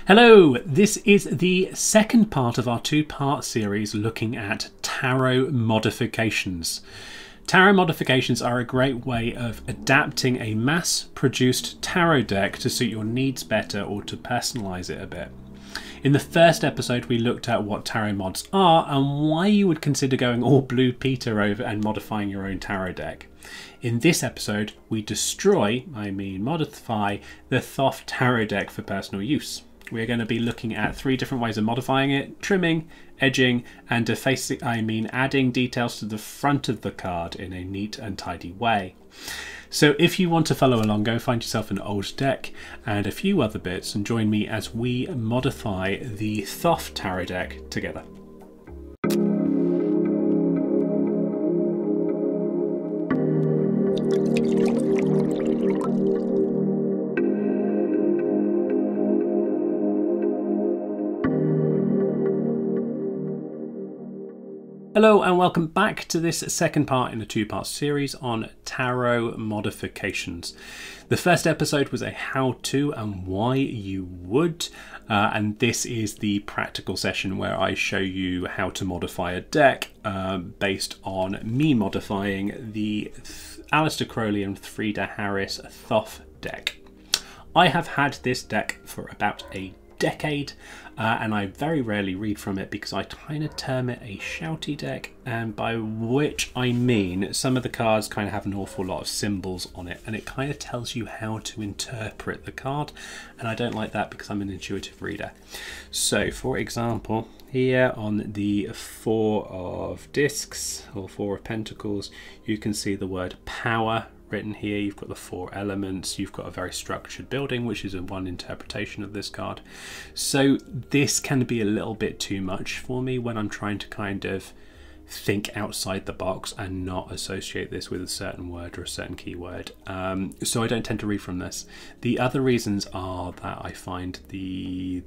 Hello, this is the second part of our two-part series looking at tarot modifications. Tarot modifications are a great way of adapting a mass-produced tarot deck to suit your needs better or to personalize it a bit. In the first episode we looked at what tarot mods are and why you would consider going all Blue Peter over and modifying your own tarot deck. In this episode we modify the Thoth tarot deck for personal use. We're going to be looking at three different ways of modifying it: trimming, edging, and defacing, adding details to the front of the card in a neat and tidy way. So if you want to follow along, go find yourself an old deck and a few other bits and join me as we modify the Thoth tarot deck together. Hello and welcome back to this second part in a two-part series on tarot modifications. The first episode was a how-to and why you would, and this is the practical session where I show you how to modify a deck based on me modifying the Aleister Crowley and Frieda Harris Thoth deck. I have had this deck for about a decade and I very rarely read from it because I kind of term it a shouty deck, and by which I mean some of the cards kind of have an awful lot of symbols on it and it kind of tells you how to interpret the card, and I don't like that because I'm an intuitive reader. So for example, here on the Four of Discs or Four of Pentacles, you can see the word power written here. You've got the four elements, you've got a very structured building, which is one interpretation of this card. So this can be a little bit too much for me when I'm trying to kind of think outside the box and not associate this with a certain word or a certain keyword. So I don't tend to read from this. The other reasons are that I find the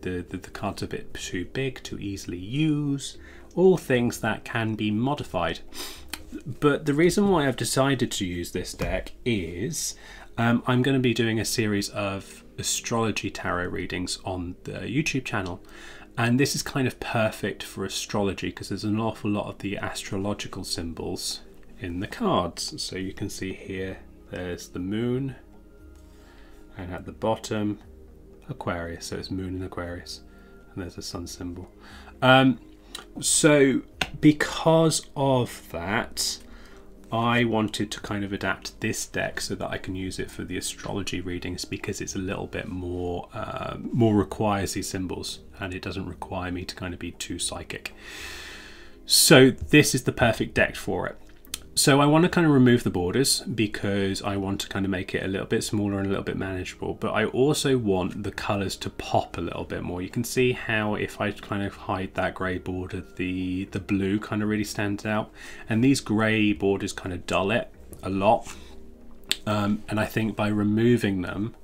cards a bit too big to easily use, all things that can be modified. But the reason why I've decided to use this deck is I'm going to be doing a series of astrology tarot readings on the YouTube channel, and this is kind of perfect for astrology because there's an awful lot of the astrological symbols in the cards. So you can see here there's the moon, and at the bottom Aquarius, so it's moon and Aquarius, and there's a sun symbol. So because of that, I wanted to kind of adapt this deck so that I can use it for the astrology readings, because it's a little bit more requires these symbols and it doesn't require me to kind of be too psychic. So this is the perfect deck for it. So I want to kind of remove the borders because I want to kind of make it a little bit smaller and a little bit manageable, but I also want the colours to pop a little bit more. You can see how if I kind of hide that grey border, the blue kind of really stands out, and these grey borders kind of dull it a lot. And I think by removing them,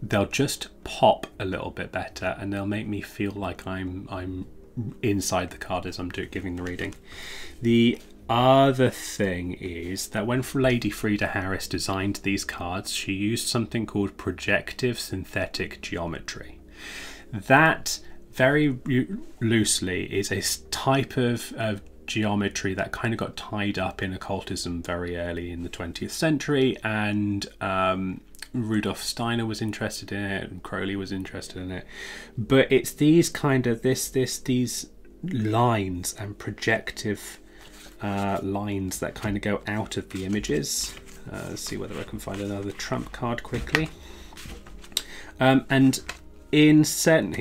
they'll just pop a little bit better and they'll make me feel like I'm inside the card as I'm giving the reading. The other thing is that when Lady Frieda Harris designed these cards, she used something called projective synthetic geometry. That, very loosely, is a type of geometry that kind of got tied up in occultism very early in the 20th century, and Rudolf Steiner was interested in it and Crowley was interested in it. But it's these kind of these lines and projective lines that kind of go out of the images. Let's see whether I can find another trump card quickly. And in certain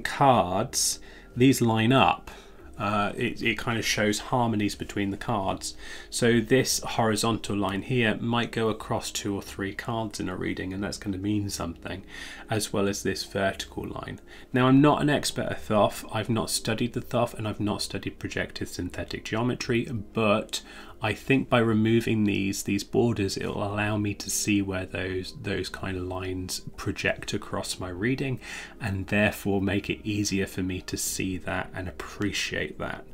cards these line up. It kind of shows harmonies between the cards. So this horizontal line here might go across 2 or 3 cards in a reading, and that's going to mean something, as well as this vertical line. Now, I'm not an expert at Thoth. I've not studied the Thoth and I've not studied projective synthetic geometry, but I think by removing these borders, it will allow me to see where those kind of lines project across my reading, and therefore make it easier for me to see that and appreciate that.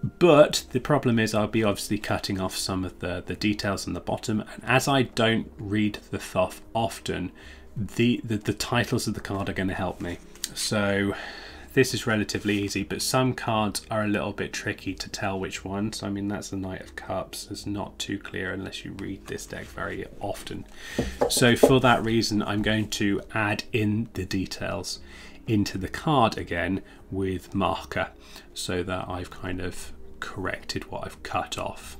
But the problem is I'll be obviously cutting off some of the details on the bottom, and as I don't read the Thoth often, the titles of the card are going to help me. So this is relatively easy, but some cards are a little bit tricky to tell which ones. I mean, that's the Knight of Cups. It's not too clear unless you read this deck very often. So for that reason, I'm going to add in the details into the card again with marker, so that I've kind of corrected what I've cut off.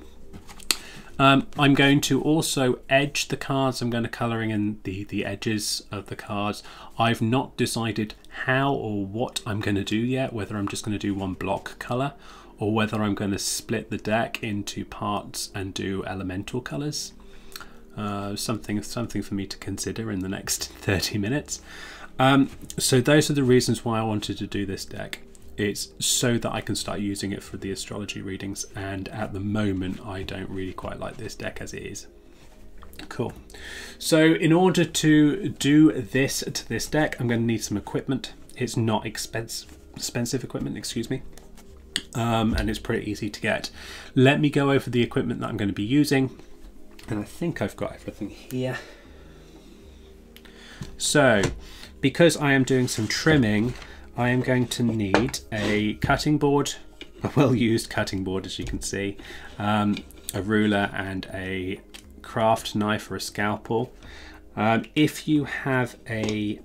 I'm going to also edge the cards. I'm going to colouring in the edges of the cards. I've not decided how or what I'm going to do yet, whether I'm just going to do one block colour or whether I'm going to split the deck into parts and do elemental colours. Something for me to consider in the next 30 minutes. So those are the reasons why I wanted to do this deck. It's so that I can start using it for the astrology readings, and at the moment I don't really quite like this deck as it is. Cool. So in order to do this to this deck, I'm going to need some equipment. It's not expensive equipment, excuse me, and it's pretty easy to get. Let me go over the equipment that I'm going to be using, and I think I've got everything here. So because I am doing some trimming, I am going to need a cutting board, a well-used cutting board, as you can see, a ruler and a craft knife or a scalpel. If you have a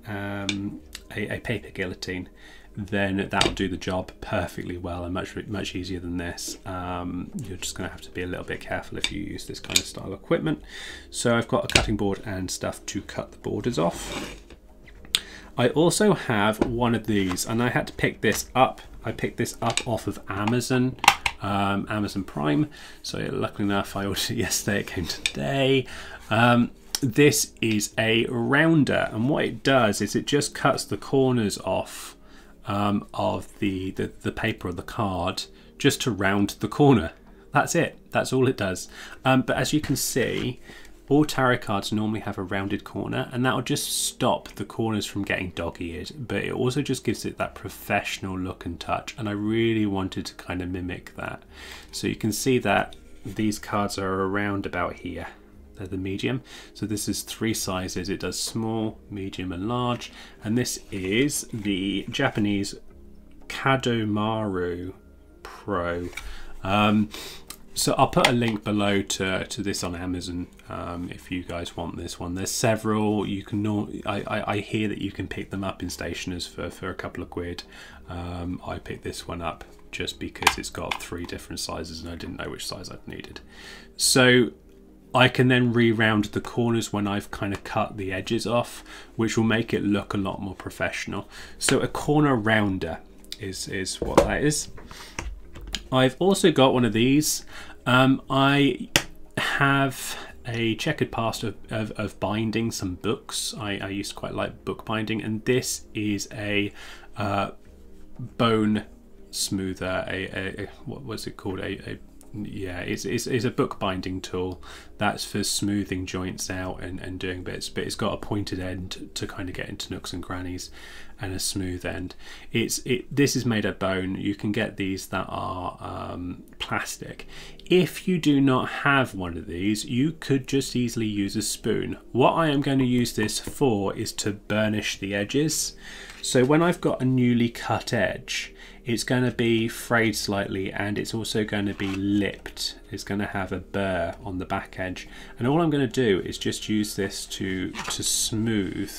paper guillotine, then that will do the job perfectly well and much easier than this. You're just going to have to be a little bit careful if you use this kind of style equipment. So I've got a cutting board and stuff to cut the borders off. I also have one of these, and I had to pick this up. I picked this up off of Amazon, Amazon Prime. So luckily enough, I ordered it yesterday, it came today. This is a rounder, and what it does is it just cuts the corners off of the paper of the card just to round the corner. That's it, that's all it does. But as you can see, all tarot cards normally have a rounded corner, and that will just stop the corners from getting dog-eared, but it also just gives it that professional look and touch, and I really wanted to kind of mimic that. So you can see that these cards are around about here. They're the medium. So this is 3 sizes. It does small, medium and large, and this is the Japanese Kadomaru Pro. So I'll put a link below to this on Amazon if you guys want this one. There's several. You can I hear that you can pick them up in stationers for a couple of quid. I picked this one up just because it's got 3 different sizes and I didn't know which size I'd needed. So I can then re-round the corners when I've kind of cut the edges off, which will make it look a lot more professional. So a corner rounder is what that is. I've also got one of these. I have a checkered past of binding some books. I used to quite like book binding, and this is a bone smoother. What's it called? Yeah, it's a book binding tool that's for smoothing joints out and doing bits, but it's got a pointed end to kind of get into nooks and crannies, and a smooth end. This is made of bone. You can get these that are plastic. If you do not have one of these, you could just easily use a spoon. What I am going to use this for is to burnish the edges. So when I've got a newly cut edge, it's going to be frayed slightly, and it's also going to be lipped. It's going to have a burr on the back edge, and all I'm going to do is just use this to smooth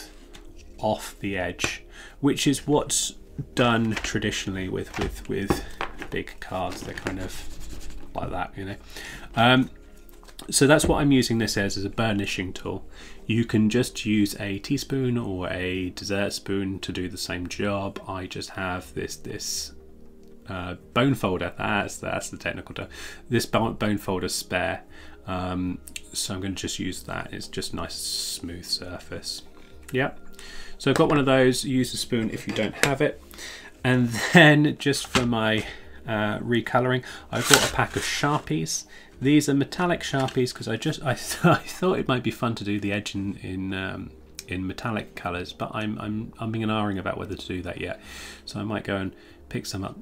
off the edge, which is what's done traditionally with big cards. They're kind of like that, you know. So that's what I'm using this as a burnishing tool. You can just use a teaspoon or a dessert spoon to do the same job. I just have this bone folder. That's the technical term. This bone folder spare. So I'm going to just use that. It's just a nice smooth surface. Yep. So I've got one of those. Use a spoon if you don't have it. And then just for my recoloring, I bought a pack of Sharpies. These are metallic Sharpies because I thought it might be fun to do the edge in metallic colours, but I'm umming and ahhing about whether to do that yet. So I might go and pick some up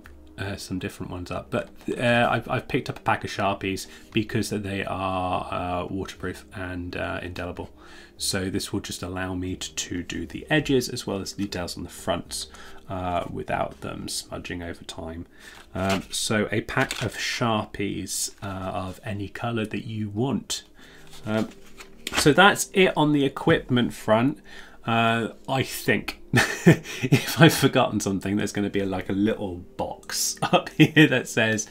some different ones up, but I've picked up a pack of Sharpies because they are waterproof and indelible. So this will just allow me to do the edges as well as the details on the fronts without them smudging over time. So a pack of Sharpies of any colour that you want. So that's it on the equipment front. I think if I've forgotten something, there's going to be like a little box up here that says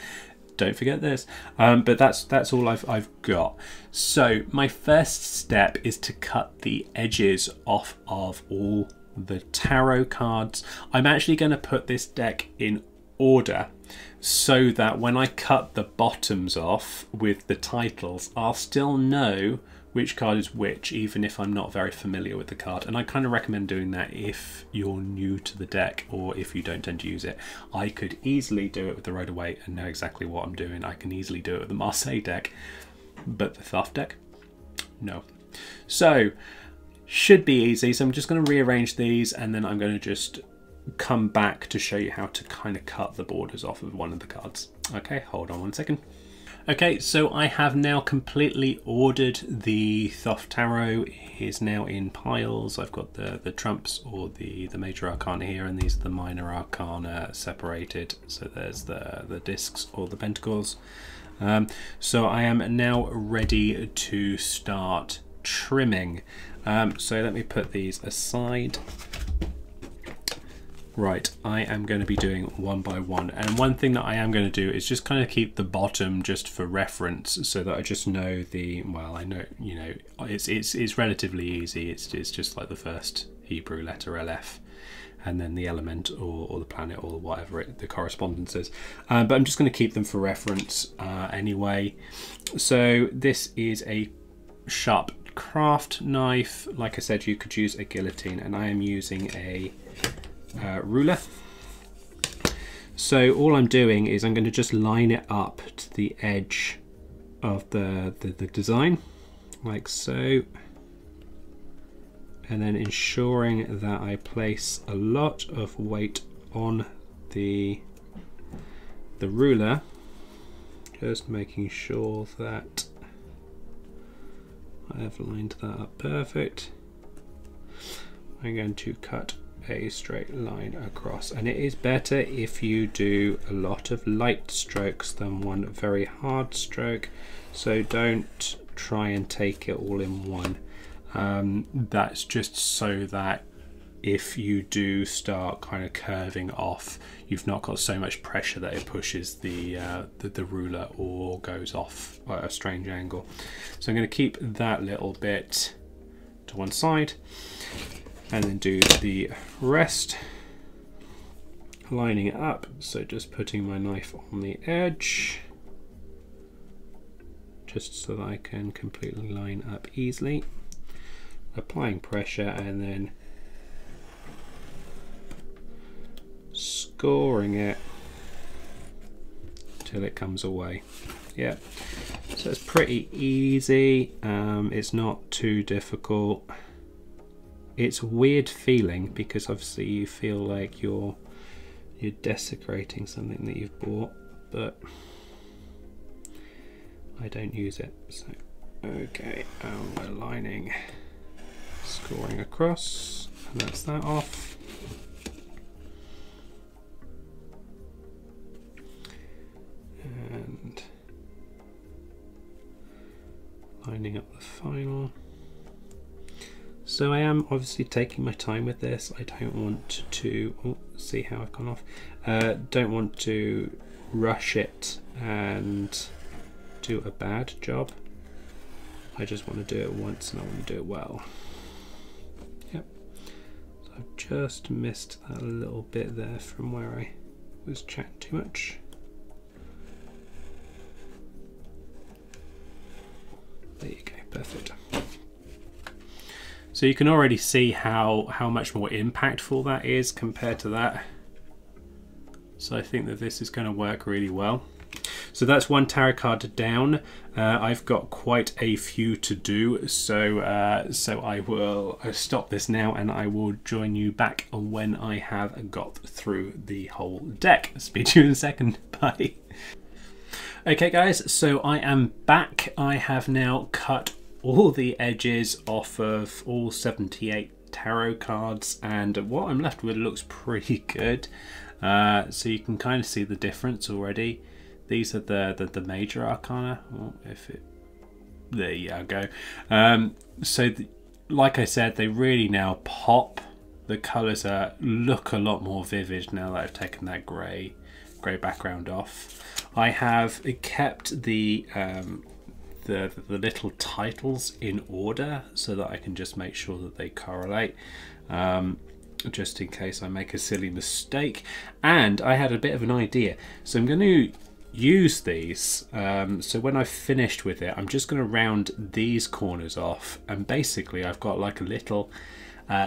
don't forget this, but that's all I've got. So my first step is to cut the edges off of all the tarot cards. I'm actually going to put this deck in order so that when I cut the bottoms off with the titles, I'll still know which card is which, even if I'm not very familiar with the card. And I kind of recommend doing that if you're new to the deck or if you don't tend to use it. I could easily do it with the Rider-Waite and know exactly what I'm doing. I can easily do it with the Marseille deck, but the Thoth deck, no. So, should be easy. So I'm just going to rearrange these and then I'm going to just come back to show you how to kind of cut the borders off of one of the cards. Okay, hold on 1 second. Okay, so I have now completely ordered the Thoth Tarot. It is now in piles. I've got the trumps or the major arcana here, and these are the minor arcana separated. So there's the discs or the pentacles. So I am now ready to start trimming. So let me put these aside. Right, I am going to be doing one by one, and one thing that I am going to do is just kind of keep the bottom just for reference, so that I just know the, well, I know, you know, it's relatively easy. It's just like the first Hebrew letter LF, and then the element or the planet or whatever the correspondence is. But I'm just going to keep them for reference anyway. So this is a sharp craft knife. Like I said, you could use a guillotine, and I am using a ruler. So all I'm doing is I'm going to just line it up to the edge of the design, like so, and then ensuring that I place a lot of weight on the ruler, just making sure that I have lined that up perfect. I'm going to cut a straight line across, and it is better if you do a lot of light strokes than one very hard stroke, so don't try and take it all in one. That's just so that if you do start kind of curving off, you've not got so much pressure that it pushes the ruler or goes off at a strange angle. So I'm going to keep that little bit to one side and then do the rest, lining it up. So just putting my knife on the edge, just so that I can completely line up easily, applying pressure and then scoring it till it comes away. Yeah, so it's pretty easy. It's not too difficult. It's a weird feeling because obviously you feel like you're desecrating something that you've bought, but I don't use it. So okay, we're lining, scoring across, and that's that off. And lining up the final. So I am obviously taking my time with this. I don't want to, oh, see how I've gone off. Don't want to rush it and do a bad job. I just want to do it once and I want to do it well. Yep. So I've just missed that little bit there from where I was chatting too much. There you go, perfect. So you can already see how much more impactful that is compared to that. So I think that this is going to work really well. So that's one tarot card down. I've got quite a few to do, so I will stop this now and I will join you back when I have got through the whole deck. Speak to you in a second. Bye. Okay guys, so I am back. I have now cut all the edges off of all 78 tarot cards, and what I'm left with looks pretty good. So you can kind of see the difference already. These are the major arcana. Oh, there you go. Like I said, they really now pop. The colours look a lot more vivid now that I've taken that grey background off. I have kept the little titles in order so that I can just make sure that they correlate, just in case I make a silly mistake. And I had a bit of an idea, so I'm going to use these. So when I've finished with it, I'm just going to round these corners off, and basically I've got like a little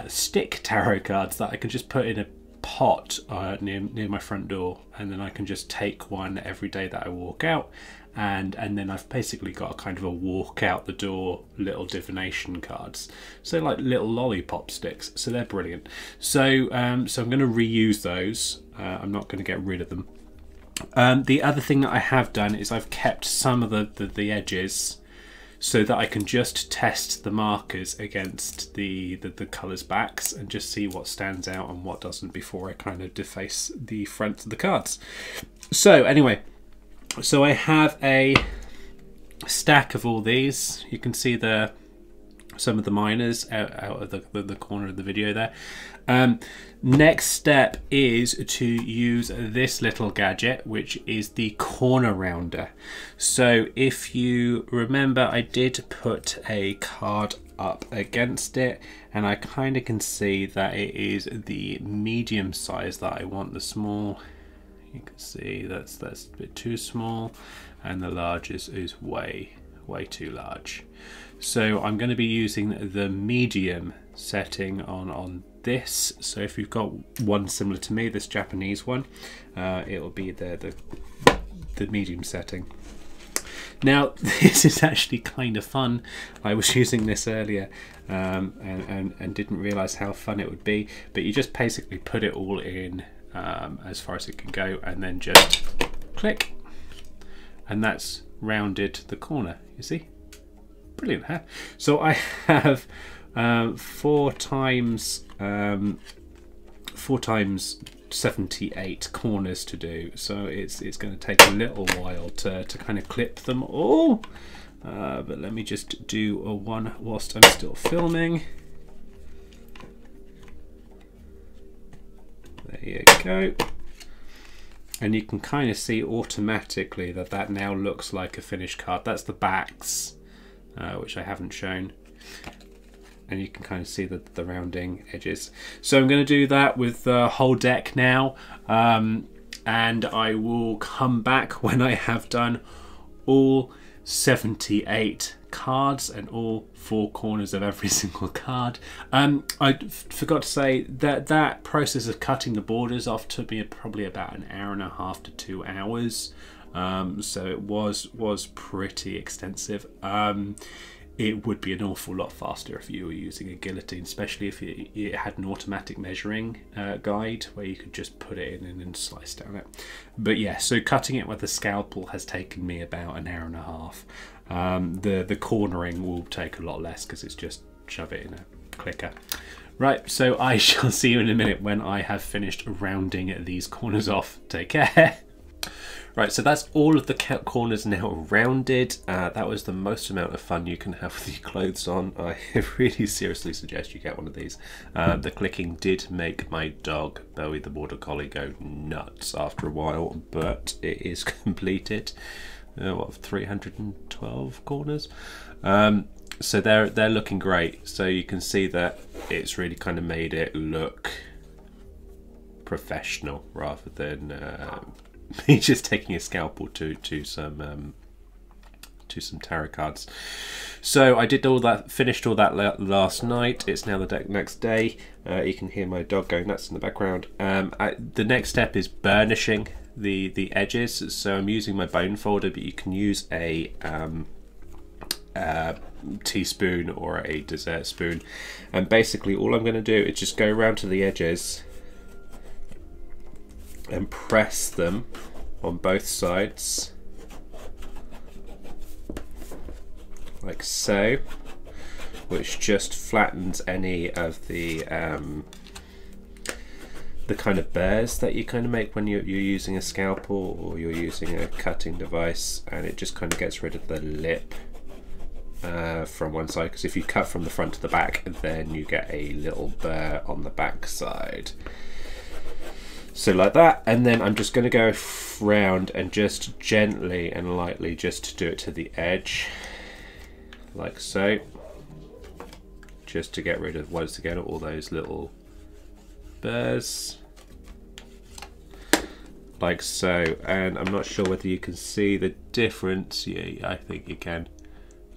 stick tarot cards that I can just put in a pot near my front door, and then I can just take one every day that I walk out, and then I've basically got a kind of a walk out the door little divination cards, so like little lollipop sticks. So they're brilliant. So I'm going to reuse those. I'm not going to get rid of them. The other thing that I have done is I've kept some of the edges so that I can just test the markers against the colours backs and just see what stands out and what doesn't before I kind of deface the front of the cards. So anyway, so I have a stack of all these. You can see some of the minors out of the corner of the video there. Next step is to use this little gadget, which is the corner rounder. So if you remember, I did put a card up against it, and I kind of can see that it is the medium size that I want. The small, you can see that's a bit too small, and the large is way too large. So I'm going to be using the medium setting on this. So if you've got one similar to me, this Japanese one, it'll be the medium setting. Now this is actually kind of fun. I was using this earlier and didn't realize how fun it would be, but you just basically put it all in as far as it can go, and then just click, and that's rounded the corner, you see. Brilliant, huh? So I have 4 times 78 corners to do, so it's going to take a little while to kind of clip them all, but let me just do one whilst I'm still filming. There you go. And you can kind of see automatically that now looks like a finished card. That's the backs, which I haven't shown. And you can kind of see the rounding edges. So I'm going to do that with the whole deck now. And I will come back when I have done all 78 cards and all 4 corners of every single card. I forgot to say that process of cutting the borders off took me probably about an hour and a half to 2 hours. So it was pretty extensive. It would be an awful lot faster if you were using a guillotine, especially if it had an automatic measuring guide where you could just put it in and then slice down it. But yeah, so cutting it with a scalpel has taken me about an hour and a half. The cornering will take a lot less because it's just shove it in a clicker. Right, so I shall see you in a minute when I have finished rounding these corners off. Take care. Right, so that's all of the corners now rounded. That was the most amount of fun you can have with your clothes on. I really seriously suggest you get one of these. The clicking did make my dog, Bowie the Border Collie, go nuts after a while, but it is completed. What, 312 corners? So they're looking great. So you can see that it's really kind of made it look professional rather than me just taking a scalpel to some tarot cards. So I did all that, finished all that last night. It's now the next day. You can hear my dog going nuts in the background. The next step is burnishing. the edges. So I'm using my bone folder, but you can use a teaspoon or a dessert spoon, and basically all I'm going to do is just go around to the edges and press them on both sides like so, which just flattens any of the kind of burrs that you kind of make when you're using a scalpel or you're using a cutting device, and it just kind of gets rid of the lip from one side, because if you cut from the front to the back, then you get a little burr on the back side. So like that, and then I'm just going to go round and just gently and lightly just do it to the edge, like so, just to get rid of, once again, all those little burrs, like so. And I'm not sure whether you can see the difference. Yeah, I think you can.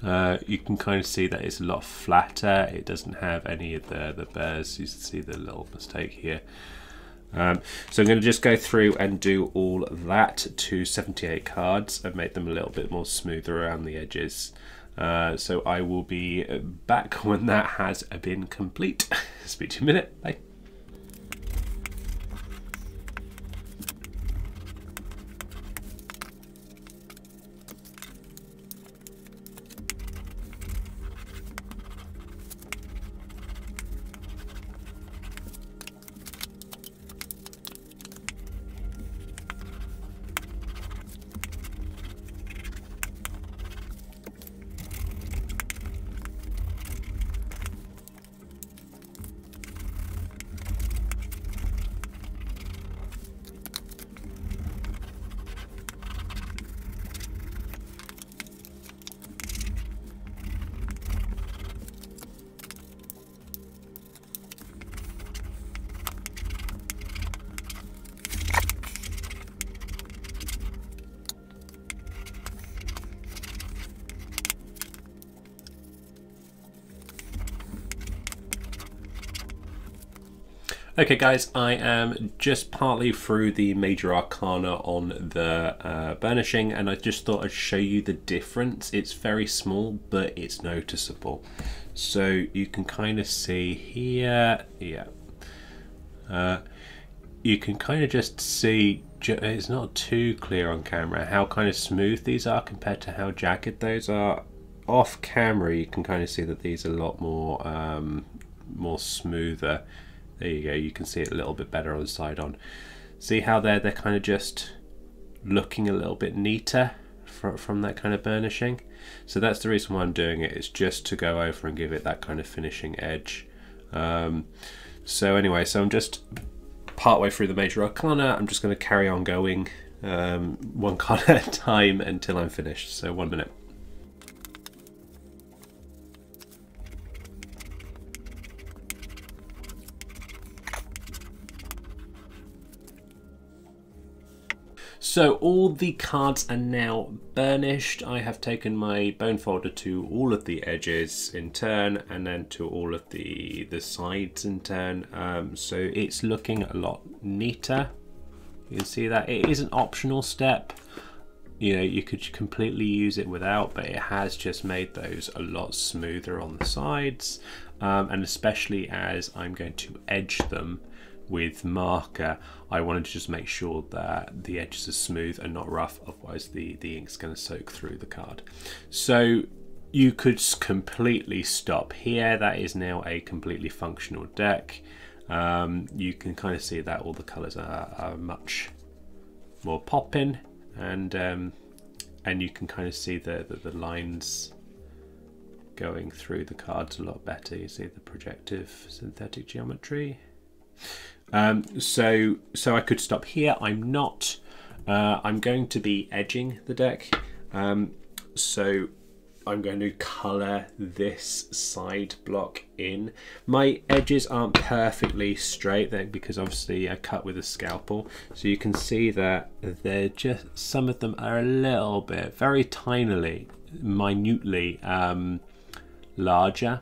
You can kind of see that it's a lot flatter. It doesn't have any of the burrs. You see the little mistake here. So I'm going to just go through and do all that to 78 cards and make them a little bit more smoother around the edges. So I will be back when that has been complete. Speak to you in a minute. Bye. Okay guys, I am just partly through the major arcana on the burnishing, and I just thought I'd show you the difference. It's very small, but it's noticeable. So you can kind of see here, yeah. You can kind of just see, it's not too clear on camera, how kind of smooth these are compared to how jagged those are. Off camera, you can kind of see that these are a lot more smoother. There you go, you can see it a little bit better on the side on. See how they're kind of just looking a little bit neater from that kind of burnishing. So that's the reason why I'm doing it, is just to go over and give it that kind of finishing edge. So anyway, so I'm just partway through the major arcana. I'm just going to carry on going one card at a time until I'm finished. So 1 minute. So all the cards are now burnished. I have taken my bone folder to all of the edges in turn, and then to all of the sides in turn. So it's looking a lot neater. You can see that it is an optional step. You know, you could completely use it without, but it has just made those a lot smoother on the sides. And especially as I'm going to edge them with marker, I wanted to just make sure that the edges are smooth and not rough, otherwise the ink's going to soak through the card. So you could completely stop here. That is now a completely functional deck. You can kind of see that all the colours are much more popping, and you can kind of see the lines going through the cards a lot better. You see the projective synthetic geometry. So I could stop here. I'm not. I'm going to be edging the deck. So I'm going to colour this side block in. My edges aren't perfectly straight there because obviously I cut with a scalpel. So you can see that they're just, some of them are a little bit, very tinily, minutely larger.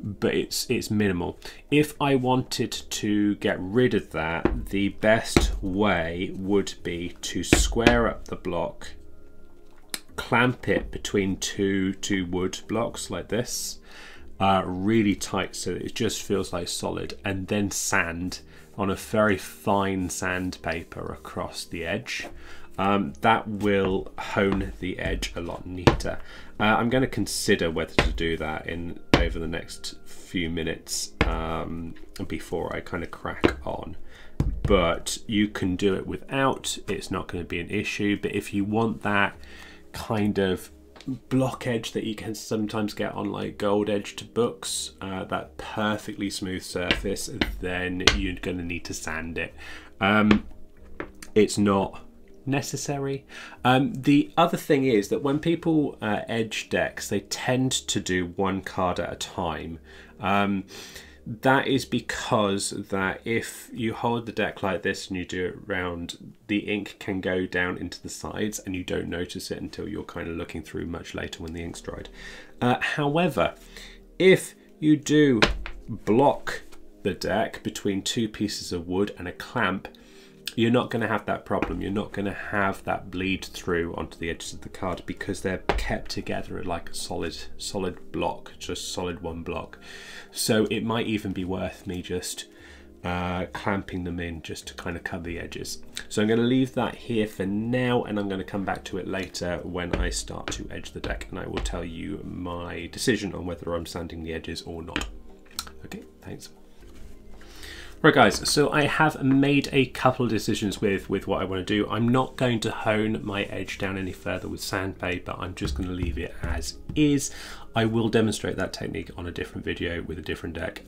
but it's minimal. If I wanted to get rid of that, the best way would be to square up the block, clamp it between two wood blocks like this, really tight so that it just feels like solid, and then sand on a very fine sandpaper across the edge. That will hone the edge a lot neater. I'm going to consider whether to do that over the next few minutes before I kind of crack on. But you can do it without, it's not going to be an issue. But if you want that kind of block edge that you can sometimes get on like gold edged books, that perfectly smooth surface, then you're going to need to sand it. It's not necessary. The other thing is that when people edge decks, they tend to do one card at a time. That is because that if you hold the deck like this and you do it round, the ink can go down into the sides and you don't notice it until you're kind of looking through much later when the ink's dried. However, if you do block the deck between two pieces of wood and a clamp, you're not going to have that problem. You're not going to have that bleed through onto the edges of the card because they're kept together like a solid block, just solid one block. So it might even be worth me just clamping them in just to kind of cover the edges. So I'm going to leave that here for now, and I'm going to come back to it later when I start to edge the deck, and I will tell you my decision on whether I'm sanding the edges or not. Okay, thanks. Right guys, so I have made a couple of decisions with what I want to do. I'm not going to hone my edge down any further with sandpaper. I'm just going to leave it as is. I will demonstrate that technique on a different video with a different deck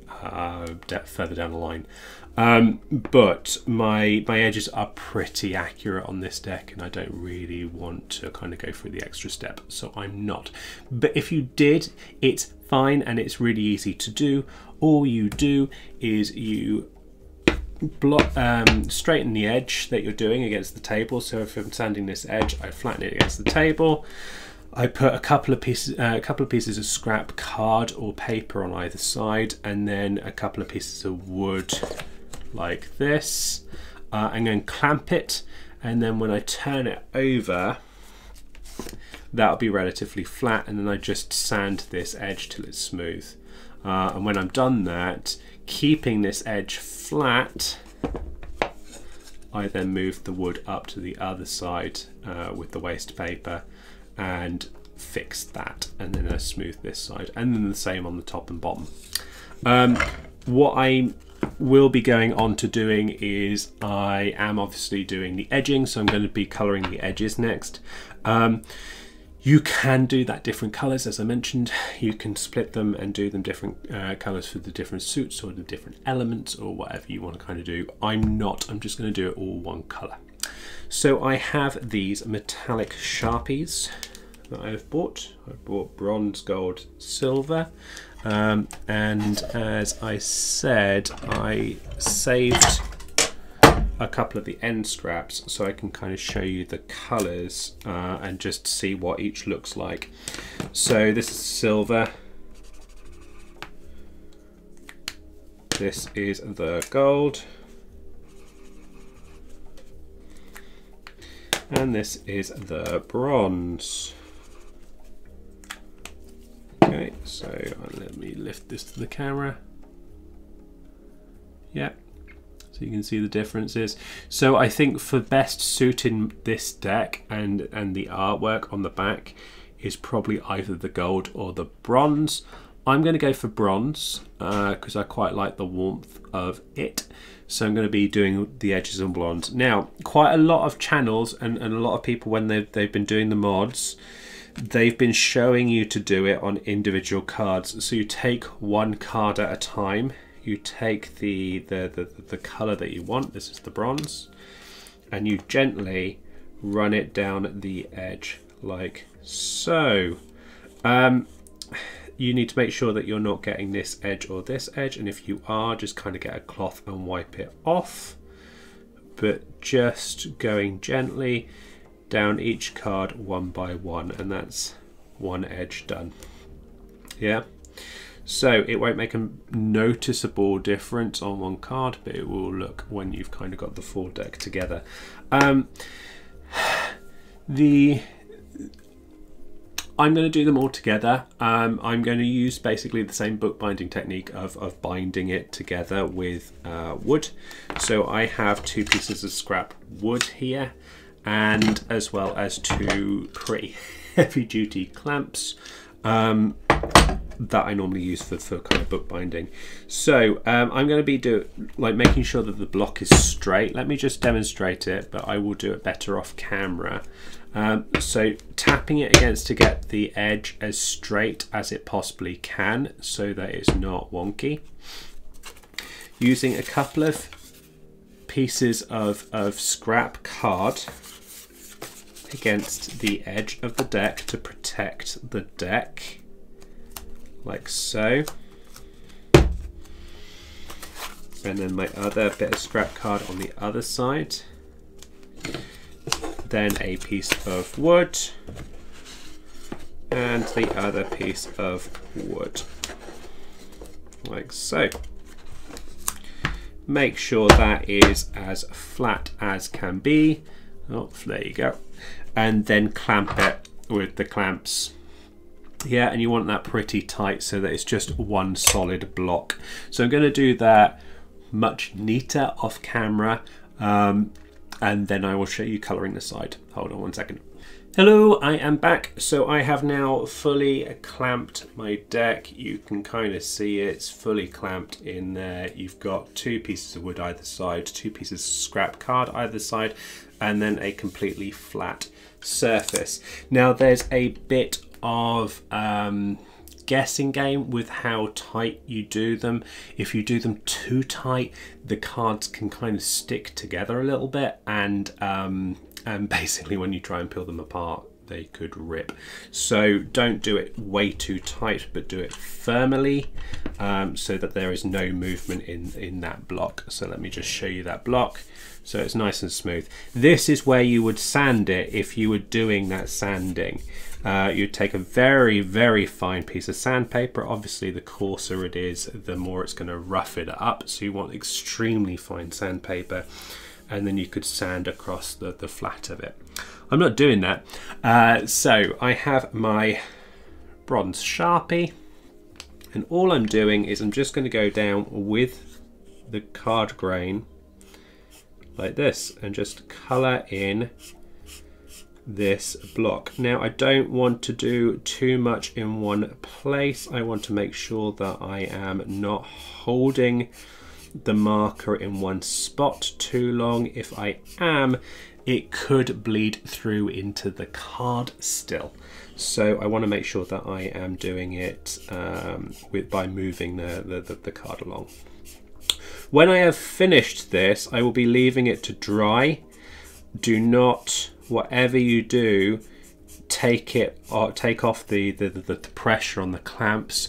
further down the line. But my edges are pretty accurate on this deck, and I don't really want to kind of go through the extra step, so I'm not. But if you did, it's fine and it's really easy to do. All you do is you straighten the edge that you're doing against the table. So if I'm sanding this edge, I flatten it against the table. I put a couple of pieces of scrap card or paper on either side, and then a couple of pieces of wood like this, and then clamp it. And then when I turn it over, that'll be relatively flat, and then I just sand this edge till it's smooth. And when I'm done that, keeping this edge flat, I then move the wood up to the other side with the waste paper and fix that, and then I smooth this side, and then the same on the top and bottom. What I will be going on to doing is I am obviously doing the edging, so I'm going to be colouring the edges next. You can do that different colours, as I mentioned. You can split them and do them different colours for the different suits or the different elements or whatever you want to kind of do. I'm not, I'm just going to do it all one colour. So I have these metallic Sharpies that I've bought. I bought bronze, gold, silver. And as I said, I saved a couple of the end scraps so I can kind of show you the colours and just see what each looks like. So this is silver, this is the gold, and this is the bronze. Okay, so let me lift this to the camera. Yep. So you can see the differences. So I think for best suiting this deck and the artwork on the back is probably either the gold or the bronze. I'm going to go for bronze because I quite like the warmth of it. So I'm going to be doing the edges on bronze. Now, quite a lot of channels and a lot of people, when they've been doing the mods, they've been showing you to do it on individual cards. So you take one card at a time. You take the color that you want, this is the bronze, and you gently run it down the edge like so. You need to make sure that you're not getting this edge or this edge, and if you are, just kind of get a cloth and wipe it off, but just going gently down each card one by one, and that's one edge done. Yeah. So it won't make a noticeable difference on one card, but it will look when you've kind of got the full deck together. I'm going to do them all together. I'm going to use basically the same bookbinding technique of binding it together with wood. So I have 2 pieces of scrap wood here, and as well as 2 pretty heavy duty clamps that I normally use for kind of bookbinding. So I'm going to be making sure that the block is straight. Let me just demonstrate it, but I will do it better off camera. So tapping it against to get the edge as straight as it possibly can so that it's not wonky. Using a couple of pieces of scrap card against the edge of the deck to protect the deck, like so. And then my other bit of scrap card on the other side. Then a piece of wood and the other piece of wood, like so. Make sure that is as flat as can be. Oh, there you go. And then clamp it with the clamps. Yeah, and you want that pretty tight so that it's just one solid block. So I'm going to do that much neater off camera. And then I will show you colouring the side. Hold on one second. Hello, I am back. So I have now fully clamped my deck. You can kind of see it's fully clamped in there. You've got 2 pieces of wood either side, 2 pieces of scrap card either side, and then a completely flat surface. Now there's a bit of guessing game with how tight you do them. If you do them too tight, the cards can kind of stick together a little bit, and basically when you try and peel them apart, they could rip. So don't do it way too tight, but do it firmly so that there is no movement in that block. So let me just show you that block. So it's nice and smooth. This is where you would sand it if you were doing that sanding. You'd take a very, very fine piece of sandpaper. Obviously, the coarser it is, the more it's going to rough it up. So you want extremely fine sandpaper, and then you could sand across the flat of it. I'm not doing that. So I have my bronze Sharpie, and all I'm doing is I'm just going to go down with the card grain like this and just colour in this block. Now I don't want to do too much in one place. I want to make sure that I am not holding the marker in one spot too long. If I am, it could bleed through into the card still. So I want to make sure that I am doing it by moving the card along. When I have finished this, I will be leaving it to dry. Do not, whatever you do, take off the pressure on the clamps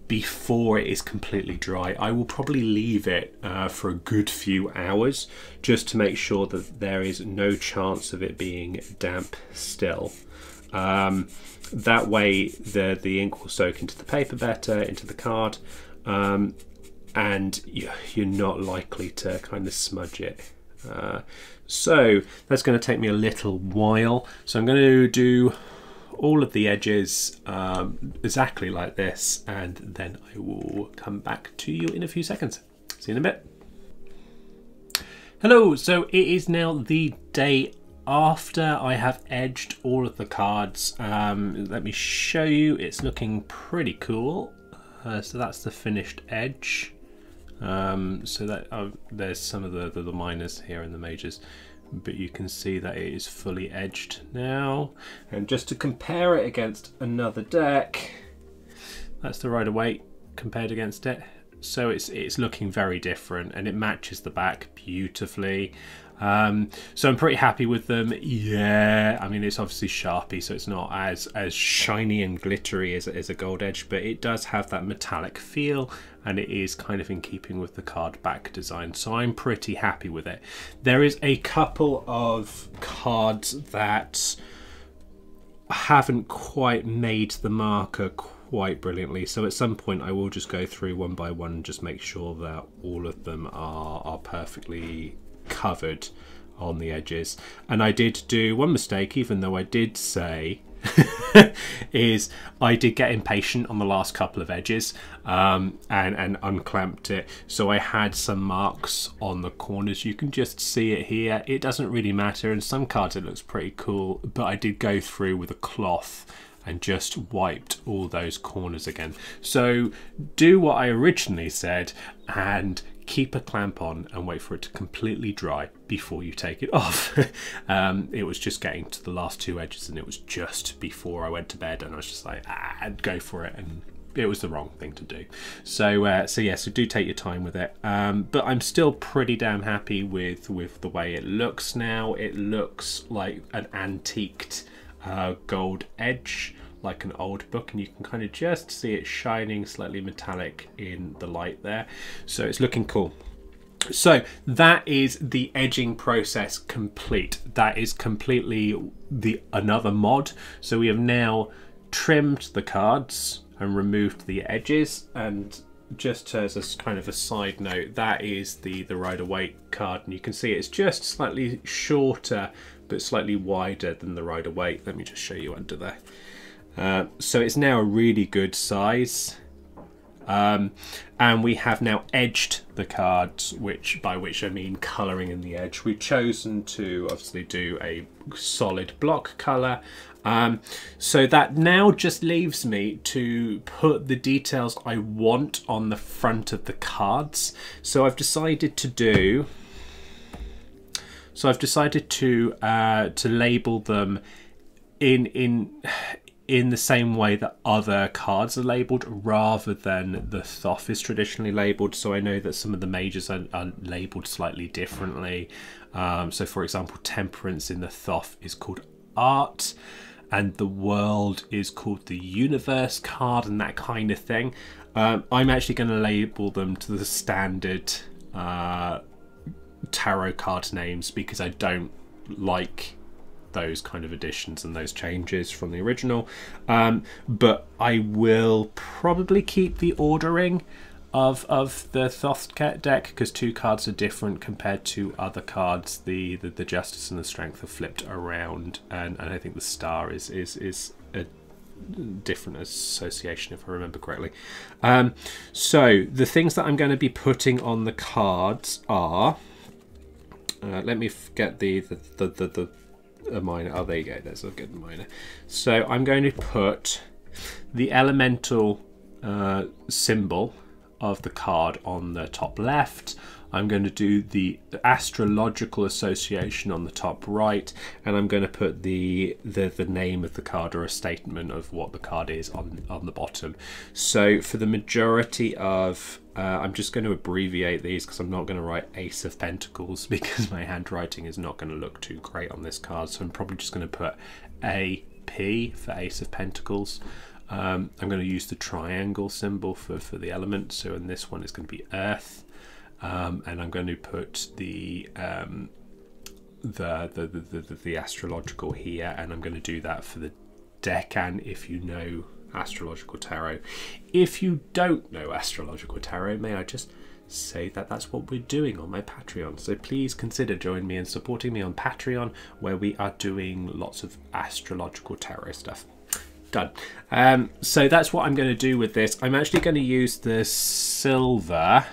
before it is completely dry. I will probably leave it for a good few hours just to make sure that there is no chance of it being damp still. That way the ink will soak into the paper better, into the card, and you're not likely to kind of smudge it. So that's going to take me a little while. So I'm going to do all of the edges exactly like this, and then I will come back to you in a few seconds. See you in a bit. Hello, so it is now the day after I have edged all of the cards. Let me show you, it's looking pretty cool. So that's the finished edge. So that there's some of the minors here and the majors, but you can see that it is fully edged now. And just to compare it against another deck, that's the Rider-Waite compared against it. So it's looking very different, and it matches the back beautifully. So I'm pretty happy with them. Yeah, I mean, it's obviously Sharpie, so it's not as shiny and glittery as a gold edge, but it does have that metallic feel, and it is kind of in keeping with the card back design. So I'm pretty happy with it. There is a couple of cards that haven't quite made the marker quite brilliantly. So at some point I will just go through one by one and just make sure that all of them are perfectly covered on the edges. And I did do one mistake, even though I did say is I did get impatient on the last couple of edges and unclamped it, so I had some marks on the corners. You can just see it here. It doesn't really matter. In some cards it looks pretty cool, but I did go through with a cloth and just wiped all those corners again. So do what I originally said and keep a clamp on and wait for it to completely dry before you take it off. It was just getting to the last two edges, and it was just before I went to bed, and I was just like, go for it, and it was the wrong thing to do. So yeah, so do take your time with it. But I'm still pretty damn happy with the way it looks now. It looks like an antiqued gold edge, like an old book, and you can kind of just see it shining slightly metallic in the light there. So it's looking cool. So that is the edging process complete. That is completely another mod. So we have now trimmed the cards and removed the edges. And just as a kind of a side note, that is the Rider-Waite card, and you can see it's just slightly shorter but slightly wider than the Rider-Waite. Let me just show you under there. So it's now a really good size, and we have now edged the cards, by which I mean colouring in the edge. We've chosen to obviously do a solid block colour, so that now just leaves me to put the details I want on the front of the cards. So I've decided to label them in the same way that other cards are labelled, rather than the Thoth is traditionally labelled. So I know that some of the majors are labelled slightly differently. So for example, Temperance in the Thoth is called Art, and the World is called the Universe card, and that kind of thing. I'm actually going to label them to the standard tarot card names, because I don't like those kind of additions and those changes from the original, but I will probably keep the ordering of the Thoth deck, because two cards are different compared to other cards. The Justice and the Strength are flipped around, and I think the Star is a different association, if I remember correctly. So the things that I'm going to be putting on the cards are, let me get a minor. Oh, there you go, there's a good minor. So I'm going to put the elemental symbol of the card on the top left. I'm going to do the astrological association on the top right, and I'm going to put the name of the card, or a statement of what the card is, on the bottom. So for the majority of I'm just going to abbreviate these, because I'm not going to write Ace of Pentacles, because my handwriting is not going to look too great on this card. So I'm probably just going to put AP for Ace of Pentacles. I'm going to use the triangle symbol for the element. So in this one it's going to be Earth, and I'm going to put the astrological here, and I'm going to do that for the decan, if you know astrological tarot. If you don't know astrological tarot, may I just say that that's what we're doing on my Patreon. So please consider joining me and supporting me on Patreon, where we are doing lots of astrological tarot stuff. Done. So that's what I'm going to do with this. I'm actually going to use the silver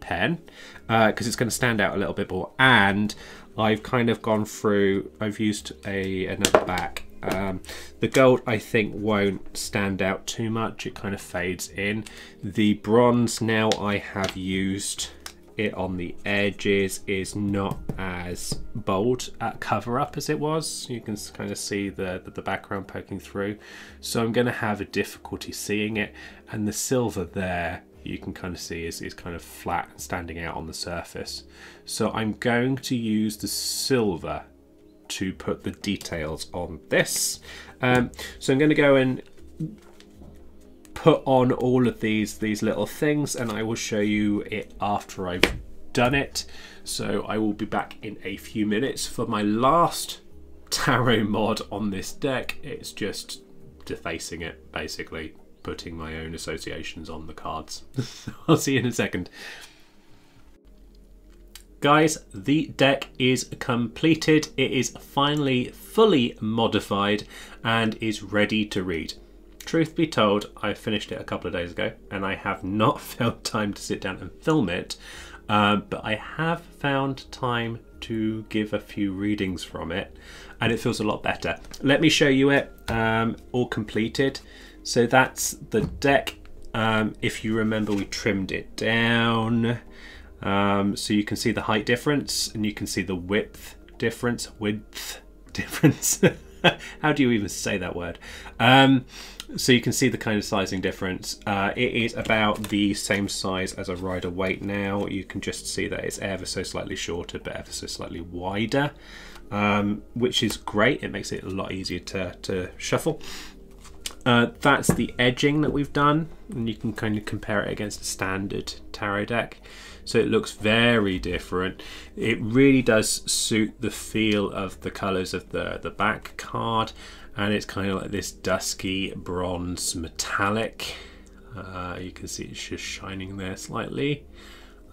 pen, because it's going to stand out a little bit more, and I've kind of gone through, I've used another back. The gold I think won't stand out too much, it kind of fades in. The bronze, now I have used it on the edges, is not as bold at cover up as it was. You can kind of see the background poking through, so I'm going to have a difficulty seeing it. And the silver there, you can kind of see is kind of flat and standing out on the surface. So I'm going to use the silver to put the details on this. So I'm going to go and put on all of these little things, and I will show you it after I've done it. So I will be back in a few minutes for my last tarot mod on this deck. It's just defacing it, basically putting my own associations on the cards. I'll see you in a second. Guys, the deck is completed. It is finally fully modified and is ready to read. Truth be told, I finished it a couple of days ago and I have not found time to sit down and film it, but I have found time to give a few readings from it and it feels a lot better. Let me show you it, all completed. So that's the deck. If you remember, we trimmed it down. So you can see the height difference and you can see the width difference. How do you even say that word? So you can see the kind of sizing difference. It is about the same size as a rider weight now. You can just see that it's ever so slightly shorter but ever so slightly wider, which is great. It makes it a lot easier to shuffle. That's the edging that we've done, and you can kind of compare it against a standard tarot deck. So it looks very different. It really does suit the feel of the colours of the back card, and it's kind of like this dusky bronze metallic. You can see it's just shining there slightly.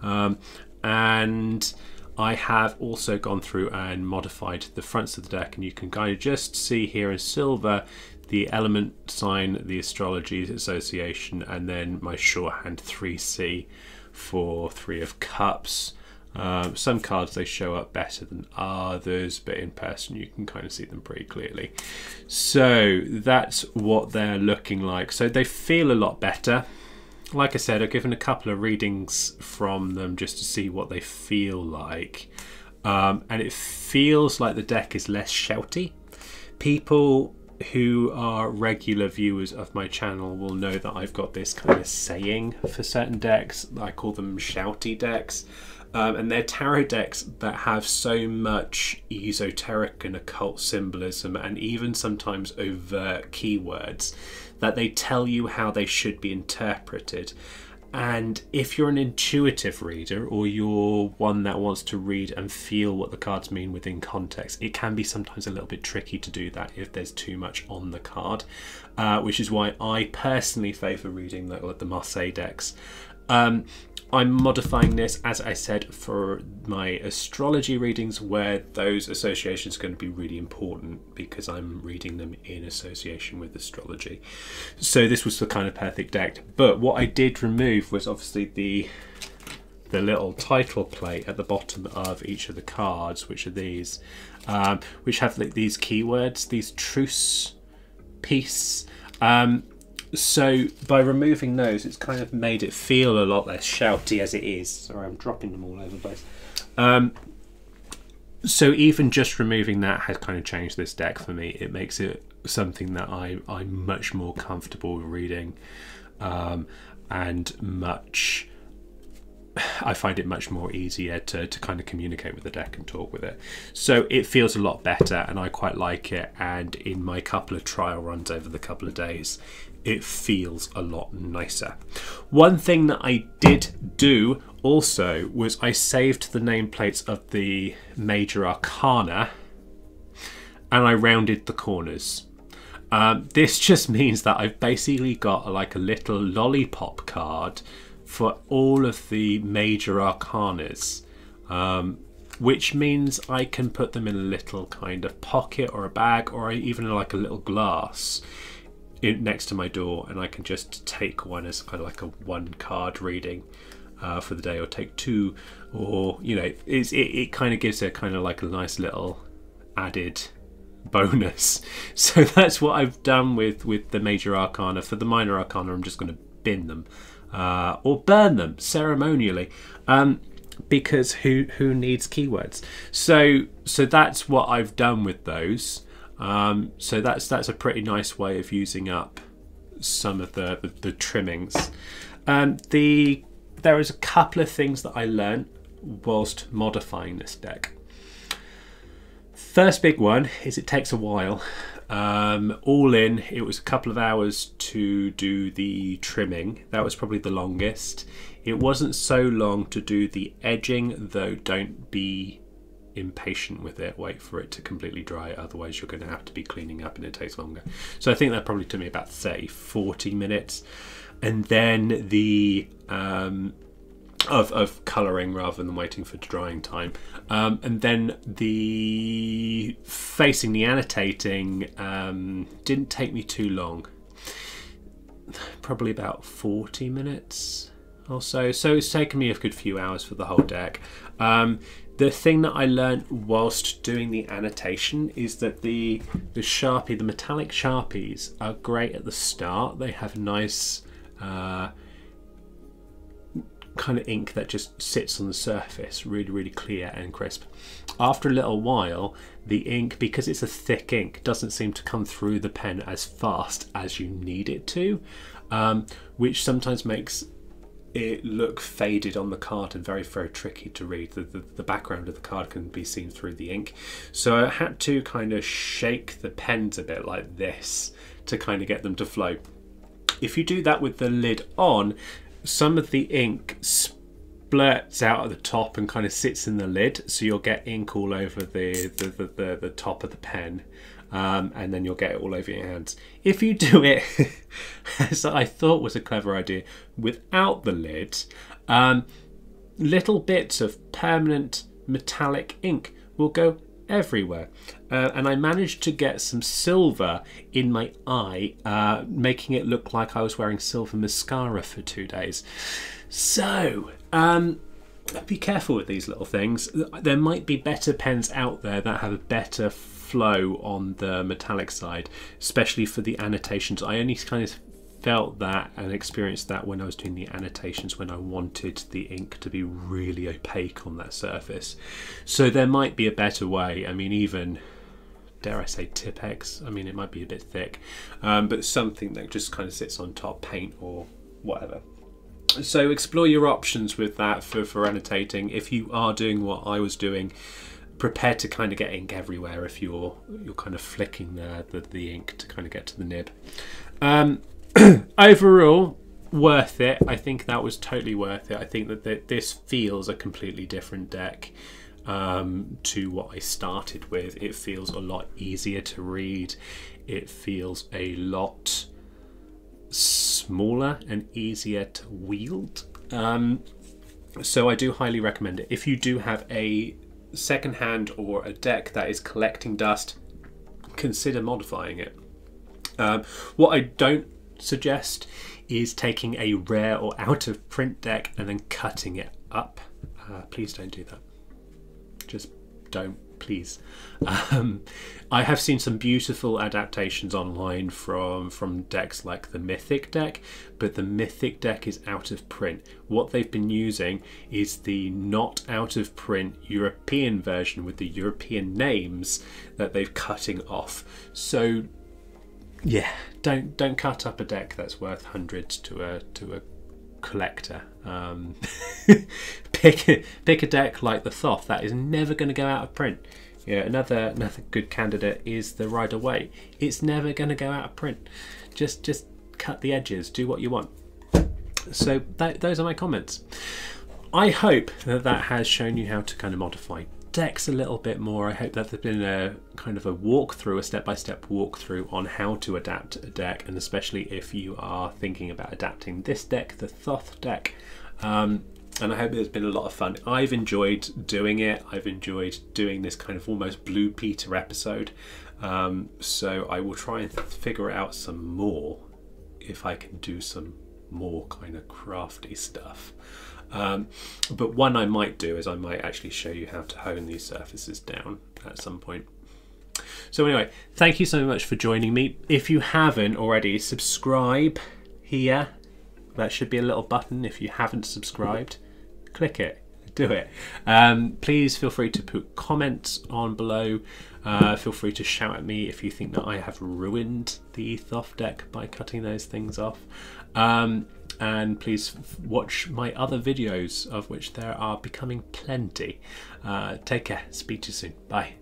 And I have also gone through and modified the fronts of the deck, and you can kind of just see here in silver the element sign, the astrology association, and then my shorthand 3C for 3 of Cups. Some cards, they show up better than others, but in person you can kind of see them pretty clearly. So that's what they're looking like. So they feel a lot better. Like I said, I've given a couple of readings from them just to see what they feel like. And it feels like the deck is less shouty. People who are regular viewers of my channel will know that I've got this kind of saying for certain decks. I call them shouty decks. And they're tarot decks that have so much esoteric and occult symbolism and even sometimes overt keywords that they tell you how they should be interpreted. And if you're an intuitive reader, or you're one that wants to read and feel what the cards mean within context, it can be sometimes a little bit tricky to do that if there's too much on the card, which is why I personally favour reading the Marseille decks. I'm modifying this, as I said, for my astrology readings, where those associations are going to be really important because I'm reading them in association with astrology. So this was the kind of perfect deck. But what I did remove was obviously the little title plate at the bottom of each of the cards, which are these, which have like these keywords, these truce, peace. So by removing those, it's kind of made it feel a lot less shouty as it is. Sorry, I'm dropping them all over the place. So even just removing that has kind of changed this deck for me. It makes it something that I'm much more comfortable reading, and I find it much more easier to kind of communicate with the deck and talk with it. So it feels a lot better and I quite like it. And in my couple of trial runs over the couple of days, it feels a lot nicer. One thing that I did do also was I saved the nameplates of the major arcana and I rounded the corners. This just means that I've basically got like a little lollipop card for all of the major arcanas, which means I can put them in a little kind of pocket or a bag, or even like a little glass next to my door, and I can just take one as kind of like a 1 card reading for the day, or take 2, or you know, it kind of gives it kind of like a nice little added bonus. So that's what I've done with the major arcana. For the minor arcana, I'm just going to bin them or burn them ceremonially, because who needs keywords? So that's what I've done with those. So that's a pretty nice way of using up some of the trimmings. There is a couple of things that I learned whilst modifying this deck. First big one is it takes a while. All in, it was a couple of hours to do the trimming. That was probably the longest. It wasn't so long to do the edging, though don't be impatient with it, wait for it to completely dry, otherwise you're going to have to be cleaning up and it takes longer. So I think that probably took me about, say, 40 minutes. And then the of colouring rather than waiting for drying time, and then the facing, the annotating, didn't take me too long, probably about 40 minutes or so. So it's taken me a good few hours for the whole deck. The thing that I learned whilst doing the annotation is that the Sharpie, the metallic Sharpies, are great at the start. They have nice kind of ink that just sits on the surface, really clear and crisp. After a little while, the ink, because it's a thick ink, doesn't seem to come through the pen as fast as you need it to, which sometimes makes it look faded on the card and very tricky to read. The background of the card can be seen through the ink. So I had to kind of shake the pens a bit like this to kind of get them to flow. If you do that with the lid on, some of the ink splurts out at the top and kind of sits in the lid, so you'll get ink all over the top of the pen, and then you'll get it all over your hands. If you do it, as I thought was a clever idea, without the lid, little bits of permanent metallic ink will go everywhere. And I managed to get some silver in my eye, making it look like I was wearing silver mascara for 2 days. So be careful with these little things. There might be better pens out there that have a better flow on the metallic side, especially for the annotations. I only kind of felt that and experienced that when I was doing the annotations, when I wanted the ink to be really opaque on that surface. So there might be a better way. I mean, even, dare I say, Tipex, I mean, it might be a bit thick, but something that just kind of sits on top, paint or whatever. So explore your options with that for annotating. If you are doing what I was doing, prepare to kind of get ink everywhere if you're kind of flicking the ink to kind of get to the nib. Overall, worth it. I think that was totally worth it. I think that this feels a completely different deck to what I started with. It feels a lot easier to read. It feels a lot smaller and easier to wield. So I do highly recommend it. If you do have a second hand or a deck that is collecting dust, consider modifying it. What I don't suggest is taking a rare or out of print deck and then cutting it up. Please don't do that. Just don't, please. I have seen some beautiful adaptations online from decks like the Mythic deck, but the Mythic deck is out of print. What they've been using is the not out of print European version with the European names that they're cutting off. So yeah, don't cut up a deck that's worth hundreds to a collector. Pick a deck like the Thoth that is never going to go out of print. Yeah, another good candidate is the Rider Waite. It's never going to go out of print. Just cut the edges, do what you want. So those are my comments. I hope that has shown you how to kind of modify decks a little bit more. I hope that there's been a kind of a walkthrough, a step-by-step walkthrough on how to adapt a deck, and especially if you are thinking about adapting this deck, the Thoth deck. And I hope it's been a lot of fun. I've enjoyed doing it. I've enjoyed doing this kind of almost Blue Peter episode. So I will try and figure out some more, if I can do some more kind of crafty stuff. But one I might do is I might actually show you how to hone these surfaces down at some point. So anyway, thank you so much for joining me. If you haven't already, subscribe here. That should be a little button. If you haven't subscribed, click it, do it. Please feel free to put comments on below. Feel free to shout at me if you think that I have ruined the Thoth deck by cutting those things off. And please watch my other videos, of which there are becoming plenty. Take care, speak to you soon, bye.